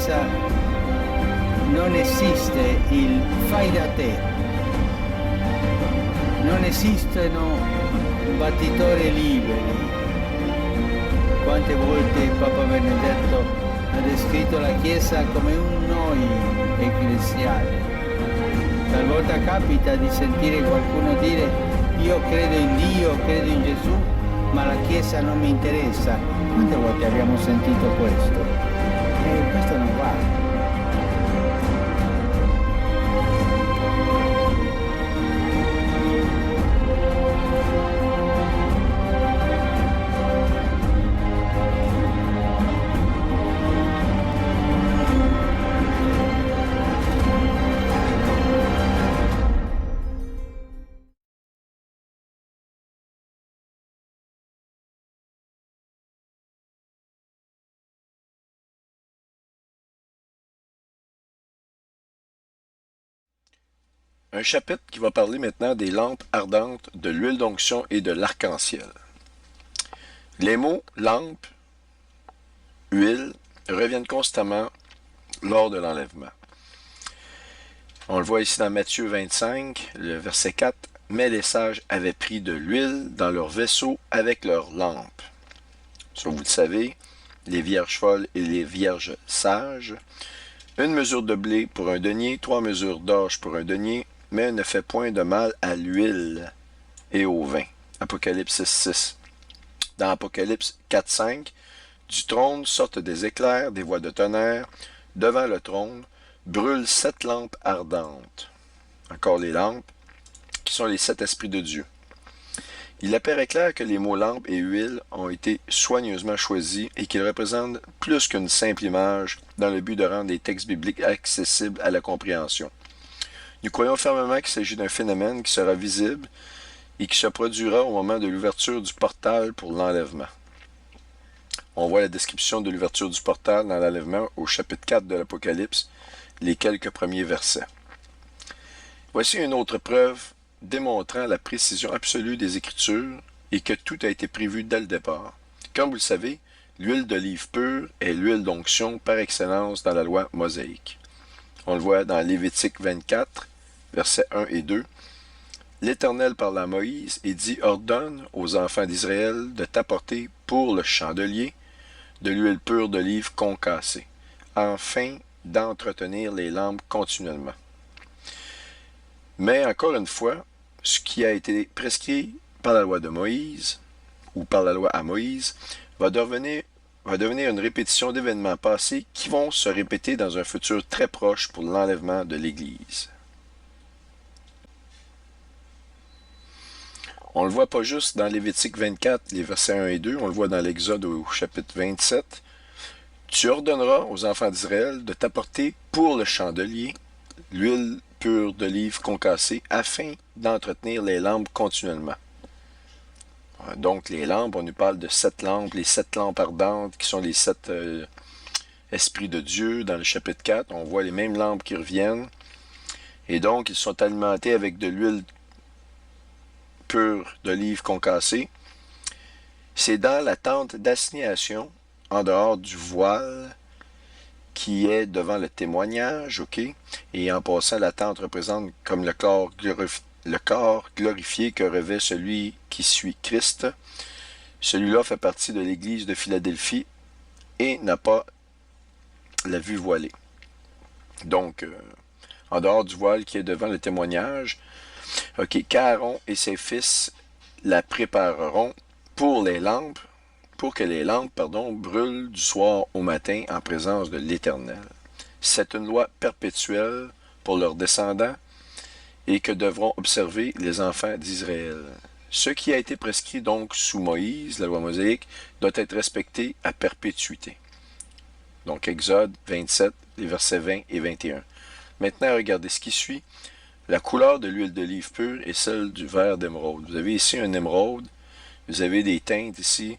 Chiesa non esiste il fai da te, non esistono battitori liberi. Quante volte Papa Benedetto ha descritto la Chiesa come un noi ecclesiale. Talvolta capita di sentire qualcuno dire io credo in Dio, credo in Gesù, ma la Chiesa non mi interessa. Quante volte abbiamo sentito questo? E questo non va. Un chapitre qui va parler maintenant des lampes ardentes, de l'huile d'onction et de l'arc-en-ciel. Les mots lampe, huile reviennent constamment lors de l'enlèvement. On le voit ici dans Matthieu 25, le verset 4. « Mais les sages avaient pris de l'huile dans leurs vaisseaux avec leurs lampes. » Ça, vous le savez, les vierges folles et les vierges sages. Une mesure de blé pour un denier, 3 mesures d'orge pour un denier, mais ne fait point de mal à l'huile et au vin. Apocalypse 6. Dans Apocalypse 4.5, du trône sortent des éclairs, des voix de tonnerre. Devant le trône brûlent 7 lampes ardentes. Encore les lampes, qui sont les 7 esprits de Dieu. Il apparaît clair que les mots lampe et huile ont été soigneusement choisis et qu'ils représentent plus qu'une simple image dans le but de rendre les textes bibliques accessibles à la compréhension. Nous croyons fermement qu'il s'agit d'un phénomène qui sera visible et qui se produira au moment de l'ouverture du portal pour l'enlèvement. On voit la description de l'ouverture du portal dans l'enlèvement au chapitre 4 de l'Apocalypse, les quelques premiers versets. Voici une autre preuve démontrant la précision absolue des Écritures et que tout a été prévu dès le départ. Comme vous le savez, l'huile d'olive pure est l'huile d'onction par excellence dans la loi mosaïque. On le voit dans Lévitique 24, versets 1 et 2. L'Éternel parla à Moïse et dit « Ordonne aux enfants d'Israël de t'apporter pour le chandelier de l'huile pure d'olive concassée, afin d'entretenir les lampes continuellement. » Mais encore une fois, ce qui a été prescrit par la loi de Moïse, ou par la loi à Moïse, va devenir une répétition d'événements passés qui vont se répéter dans un futur très proche pour l'enlèvement de l'Église. On ne le voit pas juste dans Lévitique 24, les versets 1 et 2, on le voit dans l'Exode au chapitre 27. Tu ordonneras aux enfants d'Israël de t'apporter pour le chandelier l'huile pure d'olive concassée afin d'entretenir les lampes continuellement. Donc les lampes, on nous parle de 7 lampes, les 7 lampes ardentes qui sont les 7 esprits de Dieu dans le chapitre 4. On voit les mêmes lampes qui reviennent. Et donc ils sont alimentés avec de l'huile pure d'olive concassée. C'est dans la tente d'assignation, en dehors du voile, qui est devant le témoignage, ok? Et en passant, la tente représente comme le corps glorifié que revêt celui qui suit Christ. Celui-là fait partie de l'église de Philadelphie et n'a pas la vue voilée. Donc, en dehors du voile qui est devant le témoignage, ok, qu'Aaron et ses fils la prépareront pour les lampes, pour que les lampes, brûlent du soir au matin en présence de l'Éternel. C'est une loi perpétuelle pour leurs descendants et que devront observer les enfants d'Israël. Ce qui a été prescrit donc sous Moïse, la loi mosaïque, doit être respecté à perpétuité. Donc Exode 27, les versets 20 et 21. Maintenant, regardez ce qui suit. La couleur de l'huile d'olive pure est celle du vert d'émeraude. Vous avez ici un émeraude, vous avez des teintes ici,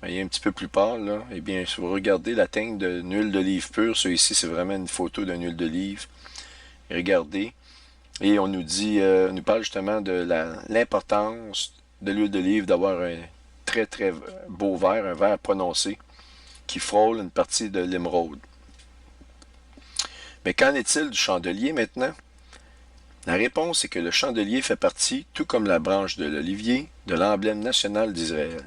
voyez, un petit peu plus pâle, là. Eh bien, si vous regardez la teinte d'une huile d'olive pure, ça ici, c'est vraiment une photo d'une huile d'olive. Regardez. Et on nous dit, on nous parle justement de l'importance de l'huile d'olive d'avoir un très très beau vert, un vert prononcé, qui frôle une partie de l'émeraude. Mais qu'en est-il du chandelier maintenant? La réponse est que le chandelier fait partie, tout comme la branche de l'olivier, de l'emblème national d'Israël.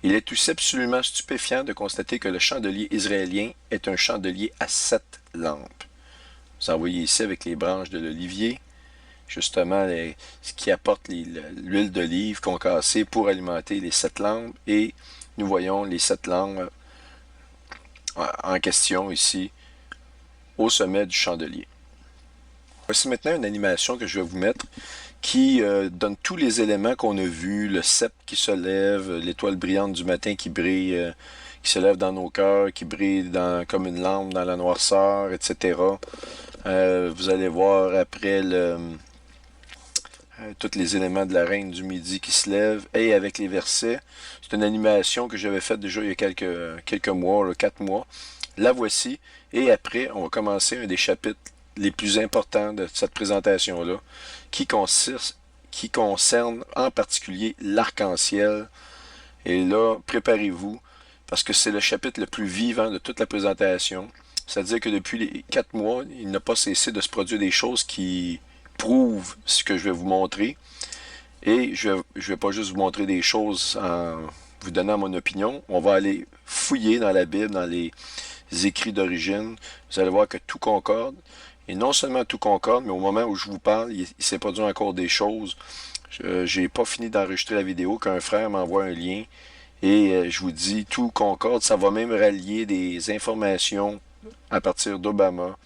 Il est aussi absolument stupéfiant de constater que le chandelier israélien est un chandelier à 7 lampes. Vous en voyez ici avec les branches de l'olivier, justement ce qui apporte l'huile d'olive concassée pour alimenter les 7 lampes, et nous voyons les 7 lampes en question ici au sommet du chandelier. Voici maintenant une animation que je vais vous mettre qui donne tous les éléments qu'on a vus, le sceptre qui se lève, l'étoile brillante du matin qui brille, qui se lève dans nos cœurs, qui brille comme une lampe dans la noirceur, etc. Vous allez voir après tous les éléments de la reine du midi qui se lèvent, et avec les versets. C'est une animation que j'avais faite déjà il y a quelques mois, 4 mois. La voici, et après, on va commencer un des chapitres les plus importants de cette présentation-là, qui concerne en particulier l'arc-en-ciel. Et là, préparez-vous, parce que c'est le chapitre le plus vivant de toute la présentation. C'est-à-dire que depuis les 4 mois, il n'a pas cessé de se produire des choses qui prouvent ce que je vais vous montrer. Et je vais pas juste vous montrer des choses en vous donnant mon opinion. On va aller fouiller dans la Bible, dans les écrits d'origine. Vous allez voir que tout concorde. Et non seulement tout concorde, mais au moment où je vous parle, il s'est produit encore des choses. J'ai pas fini d'enregistrer la vidéo qu'un frère m'envoie un lien. Et je vous dis, tout concorde. Ça va même rallier des informations à partir d'Obama,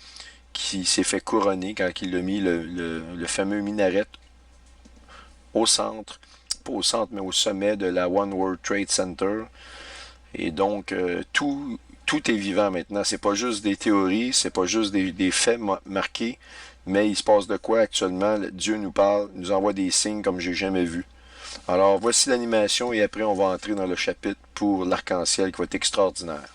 qui s'est fait couronner quand il a mis le fameux minaret au centre, pas au centre, mais au sommet de la One World Trade Center. Et donc, tout est vivant maintenant. C'est pas juste des théories, c'est pas juste des faits marqués, mais il se passe de quoi actuellement? Dieu nous parle, nous envoie des signes comme j'ai jamais vu. Alors, voici l'animation, et après, on va entrer dans le chapitre pour l'arc-en-ciel qui va être extraordinaire.